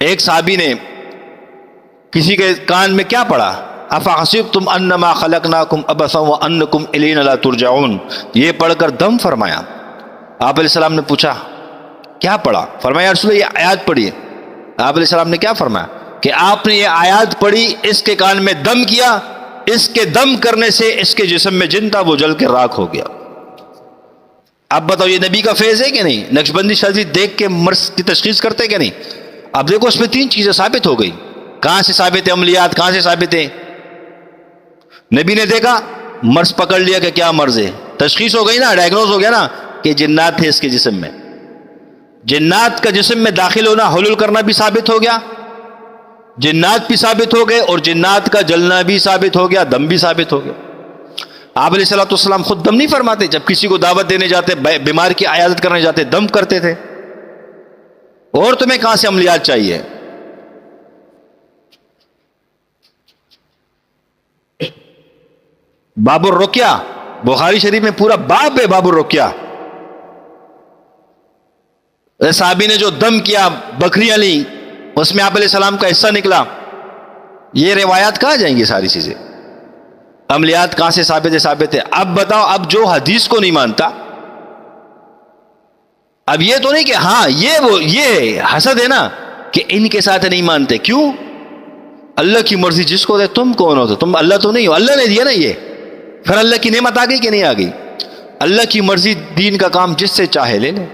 ایک صحابی نے کسی کے کان میں کیا پڑھا؟ افحسبتم انما خلقناکم عبثا وانکم الینا لا ترجعون، یہ پڑھ کر دم فرمایا۔ آپ علیہ السلام نے پوچھا کیا پڑھا؟ فرمایا یا رسول اللہ یہ آیات پڑھی ہے۔ آپ علیہ السلام نے کیا فرمایا کہ آپ نے یہ آیات پڑھی، اس کے کان میں دم کیا، اس کے دم کرنے سے اس کے جسم میں جن تھا وہ جل کے راکھ ہو گیا۔ اب بتاؤ یہ نبی کا فیض ہے کہ نہیں؟ نقشبندی شاذی دیکھ کے مرض کی تشخیص کرتے کہ نہیں؟ اب دیکھو اس میں تین چیزیں ثابت ہو گئی۔ کہاں سے ثابت ہے عملیات؟ کہاں سے ثابت ہے؟ نبی نے دیکھا، مرض پکڑ لیا کہ کیا مرض ہے، تشخیص ہو گئی نا، ڈائگنوز ہو گیا نا کہ جنات تھے اس کے جسم میں۔ جنات کا جسم میں داخل ہونا، حلول کرنا بھی ثابت ہو گیا، جنات بھی ثابت ہو گئے، اور جنات کا جلنا بھی ثابت ہو گیا، دم بھی ثابت ہو گیا۔ آپ علیہ الصلوۃ والسلام خود دم نہیں فرماتے، جب کسی کو دعوت دینے جاتے، بیمار کی عیادت کرنے جاتے، دم کرتے تھے۔ اور تمہیں کہاں سے عملیات چاہیے؟ باب الرقیہ، بخاری شریف میں پورا باب ہے باب الرقیہ۔ صحابی نے جو دم کیا، بکریاں لی، اس میں آپ علیہ السلام کا حصہ نکلا، یہ روایات کہاں جائیں گی ساری چیزیں؟ عملیات کہاں سے ثابت ہے؟ ثابت ہے۔ اب بتاؤ، اب جو حدیث کو نہیں مانتا، اب یہ تو نہیں کہ ہاں یہ حسد ہے نا کہ ان کے ساتھ نہیں مانتے، کیوں؟ اللہ کی مرضی جس کو دے، تم کون ہو؟ تم اللہ تو نہیں ہو، اللہ نے دیا نا یہ، پھر اللہ کی نعمت آ گئی کہ نہیں آ گئی؟ اللہ کی مرضی، دین کا کام جس سے چاہے لے لے۔